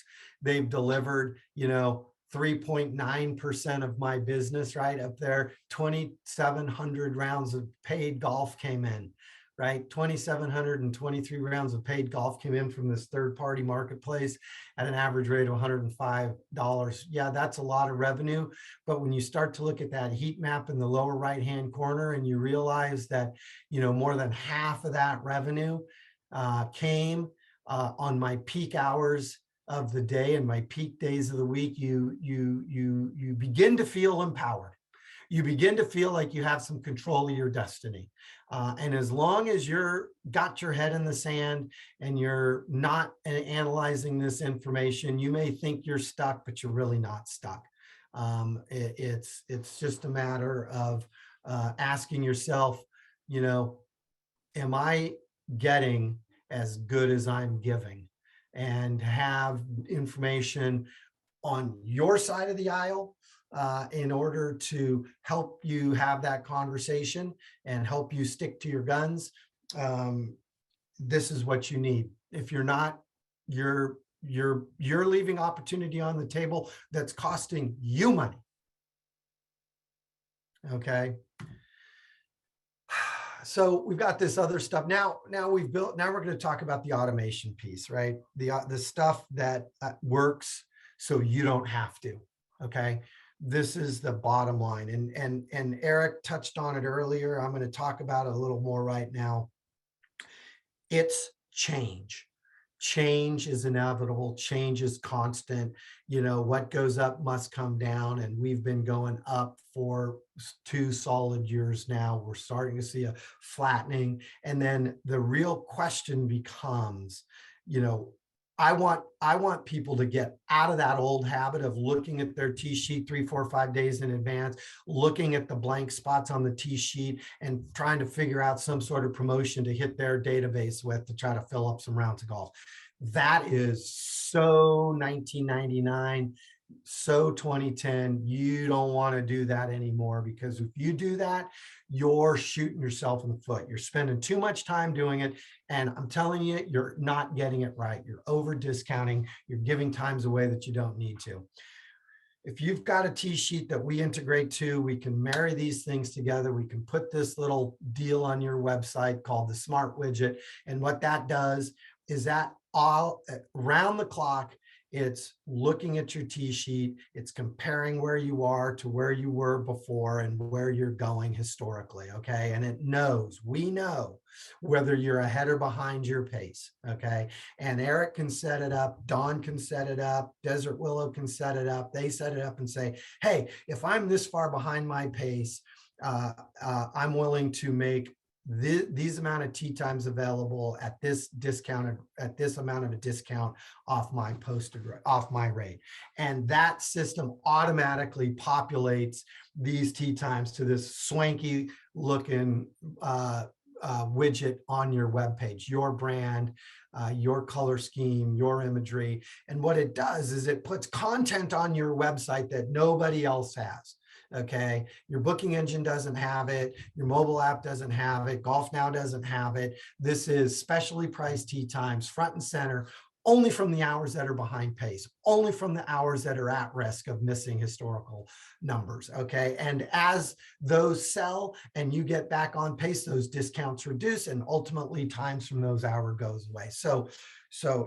They've delivered, 3.9% of my business, right up there. 2,700 rounds of paid golf came in, right? 2,723 rounds of paid golf came in from this third-party marketplace at an average rate of $105. Yeah, that's a lot of revenue. But when you start to look at that heat map in the lower right-hand corner, and you realize that, more than half of that revenue came on my peak hours of the day and my peak days of the week, you begin to feel empowered. You begin to feel like you have some control of your destiny. And as long as you're got your head in the sand and you're not analyzing this information, you may think you're stuck, but you're really not stuck. It's just a matter of asking yourself, am I getting as good as I'm giving? And have information on your side of the aisle in order to help you have that conversation and help you stick to your guns. This is what you need. If you're not, you're leaving opportunity on the table that's costing you money. Okay. So we've got this other stuff now we're going to talk about the automation piece, right? The stuff that works so you don't have to. Okay. This is the bottom line. And Eric touched on it earlier. I'm going to talk about it a little more right now. It's change. Change is inevitable. Change is constant. What goes up must come down. And we've been going up for 2 solid years now. We're starting to see a flattening. And then the real question becomes, I want people to get out of that old habit of looking at their tee sheet 3, 4, 5 days in advance, looking at the blank spots on the tee sheet and trying to figure out some sort of promotion to hit their database with to try to fill up some rounds of golf. That is so 1999, so 2010. You don't want to do that anymore, because if you do that, you're shooting yourself in the foot. You're spending too much time doing it. And I'm telling you, you're not getting it right. You're over discounting. You're giving times away that you don't need to. If you've got a tee sheet that we integrate to, we can marry these things together. We can put this little deal on your website called the Smart Widget. And what that does is that all around the clock, it's looking at your tee sheet, it's comparing where you are to where you were before and where you're going historically, okay? And we know whether you're ahead or behind your pace, okay? And Eric can set it up, Dawn can set it up, Desert Willow can set it up. They set it up and say, hey, if I'm this far behind my pace, I'm willing to make these amount of tee times available at this amount of a discount off my rate. And that system automatically populates these tee times to this swanky looking widget on your webpage, your brand, your color scheme, your imagery. And what it does is it puts content on your website that nobody else has. Okay, your booking engine doesn't have it, your mobile app doesn't have it, Golf Now doesn't have it. This is specially priced tee times, front and center, only from the hours that are behind pace, only from the hours that are at risk of missing historical numbers. Okay, and as those sell and you get back on pace, those discounts reduce, and ultimately times from those hours goes away. So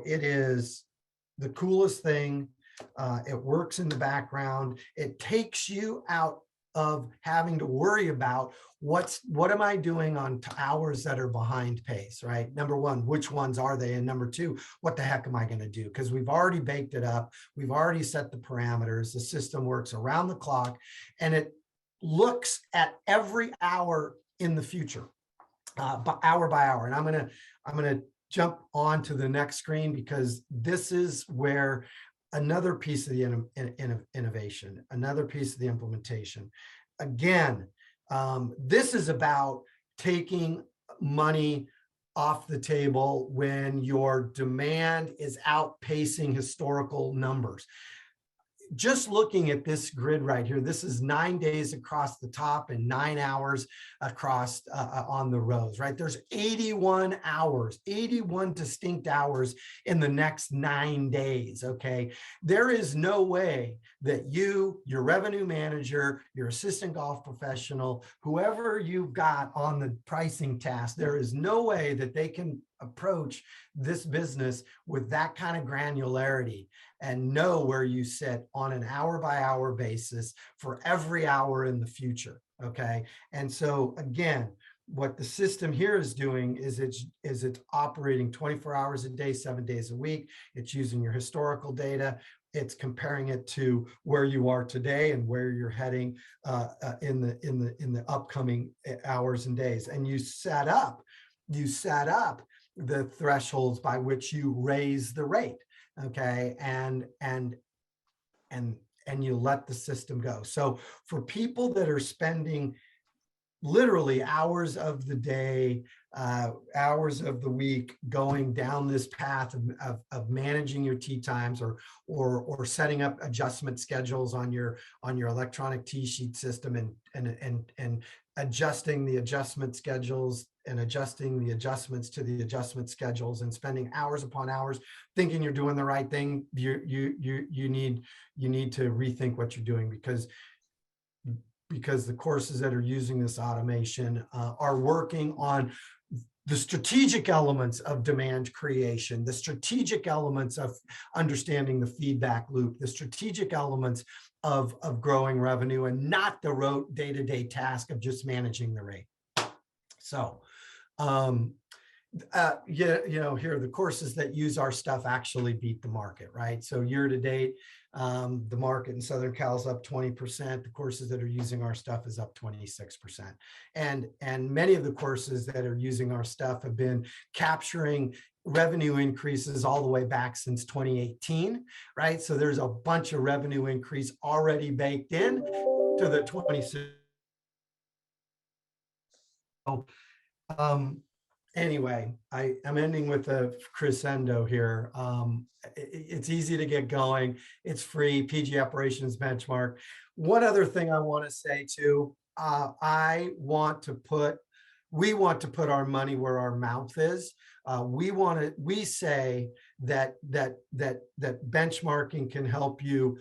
it is the coolest thing. It works in the background. It takes you out of having to worry about what am I doing on hours that are behind pace, right? Number one, which ones are they? And number two, what the heck am I going to do? Because we've already baked it up. We've already set the parameters. The system works around the clock, and it looks at every hour in the future, hour by hour. And I'm going to jump on to the next screen, because this is where another piece of the innovation, another piece of the implementation. Again, this is about taking money off the table when your demand is outpacing historical numbers. Just looking at this grid right here, this is 9 days across the top and 9 hours across on the rows, right? There's 81 hours, 81 distinct hours in the next 9 days, okay? There is no way that you, your revenue manager, your assistant golf professional, whoever you've got on the pricing task, there is no way that they can approach this business with that kind of granularity and know where you sit on an hour by hour basis for every hour in the future. Okay. And so again, what the system here is doing is it's operating 24 hours a day, 7 days a week. It's using your historical data. It's comparing it to where you are today and where you're heading in the upcoming hours and days. And you set up the thresholds by which you raise the rate. Okay, and you let the system go. So for people that are spending literally hours of the day, hours of the week going down this path of managing your tee times or setting up adjustment schedules on your electronic tee sheet system and adjusting the adjustment schedules and adjusting the adjustments to the adjustment schedules and spending hours upon hours thinking you're doing the right thing, you need to rethink what you're doing, because the courses that are using this automation are working on the strategic elements of demand creation, the strategic elements of understanding the feedback loop, the strategic elements of growing revenue, and not the rote day-to-day task of just managing the rate. So, here the courses that use our stuff actually beat the market, right? So year to date, the market in Southern Cal is up 20%. The courses that are using our stuff is up 26%. And many of the courses that are using our stuff have been capturing revenue increases all the way back since 2018, right? So there's a bunch of revenue increase already baked in to the 26. Anyway, I'm ending with a crescendo here. It's easy to get going. It's free, PGA Operations Benchmark. One other thing I want to say too, we want to put our money where our mouth is. We say that benchmarking can help you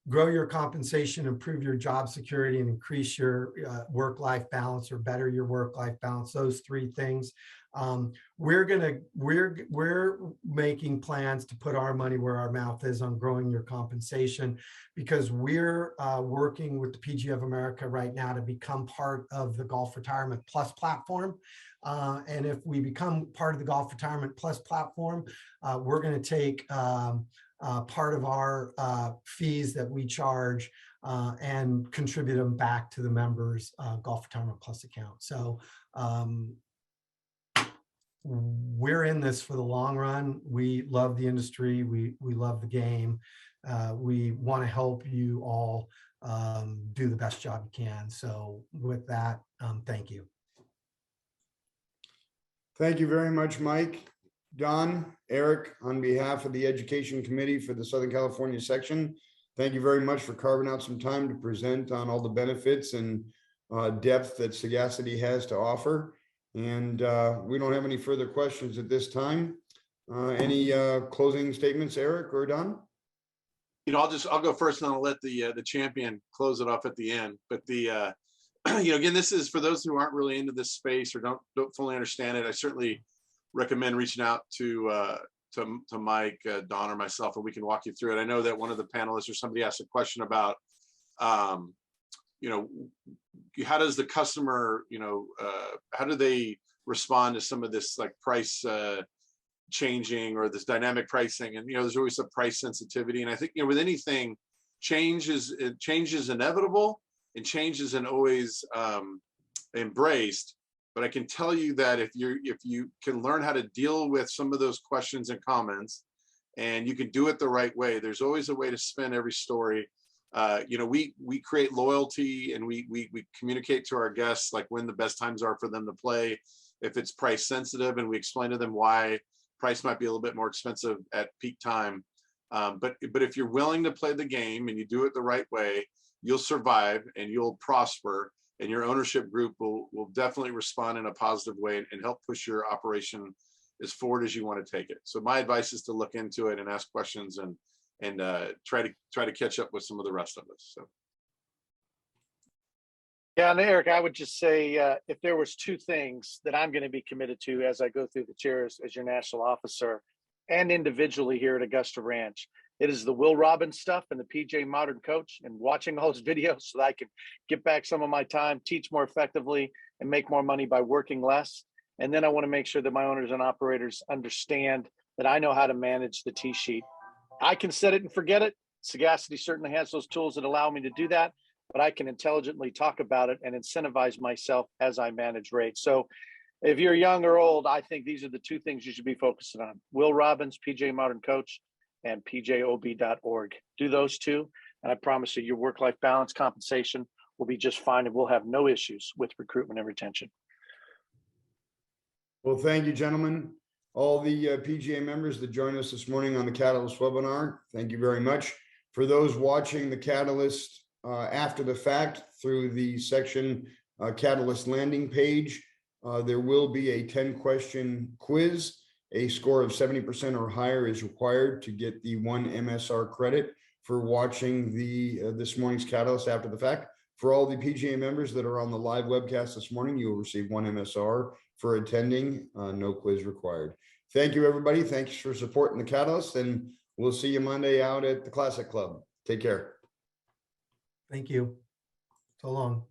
grow your compensation, improve your job security, and increase your work-life balance or better your work-life balance. Those three things. We're making plans to put our money where our mouth is on growing your compensation, because we're working with the PGA of America right now to become part of the Golf Retirement Plus platform. And if we become part of the Golf Retirement Plus platform, we're going to take part of our fees that we charge and contribute them back to the members' Golf Retirement Plus account. So we're in this for the long run. We love the industry. We love the game. We want to help you all do the best job you can. So with that, thank you. Thank you very much, Mike. Don, Eric, on behalf of the Education Committee for the Southern California section, thank you very much for carving out some time to present on all the benefits and depth that SagaCity has to offer. And we don't have any further questions at this time. Any closing statements, Eric or Don? I'll go first, and I'll let the champion close it off at the end. But again, this is for those who aren't really into this space or don't fully understand it. I certainly recommend reaching out to Mike, Don, or myself, and we can walk you through it. I know that one of the panelists or somebody asked a question about, how does the customer, how do they respond to some of this like price changing or this dynamic pricing? And there's always a price sensitivity. And I think with anything, change is inevitable, and change isn't always embraced. But I can tell you that if you can learn how to deal with some of those questions and comments and you can do it the right way. There's always a way to spin every story. You know, we create loyalty, and we communicate to our guests like when the best times are for them to play, if it's price sensitive, and we explain to them why price might be a little bit more expensive at peak time. But if you're willing to play the game and you do it the right way, you'll survive and you'll prosper, and your ownership group will definitely respond in a positive way and help push your operation as forward as you want to take it. So my advice is to look into it and ask questions and try to catch up with some of the rest of us. So. Yeah, and Eric, I would just say if there was two things that I'm going to be committed to as I go through the chairs as your national officer and individually here at Augusta Ranch, it is the Will Robbins stuff and the PGA Modern Coach, and watching all those videos so that I can get back some of my time, teach more effectively, and make more money by working less. And then I want to make sure that my owners and operators understand that I know how to manage the tee sheet. I can set it and forget it. SagaCity certainly has those tools that allow me to do that, but I can intelligently talk about it and incentivize myself as I manage rates. So if you're young or old, I think these are the two things you should be focusing on: Will Robbins, PGA Modern Coach, and pjob.org. Do those two, and I promise you, your work-life balance compensation will be just fine, and we'll have no issues with recruitment and retention. Well, thank you, gentlemen. All the PGA members that joined us this morning on the Catalyst webinar, thank you very much. For those watching the Catalyst after the fact through the section Catalyst landing page, there will be a 10-question quiz. A score of 70% or higher is required to get the 1 MSR credit for watching this morning's Catalyst after the fact. For all the PGA members that are on the live webcast this morning, you will receive 1 MSR for attending. No quiz required. Thank you, everybody. Thanks for supporting the Catalyst, and we'll see you Monday out at the Classic Club. Take care. Thank you. So long.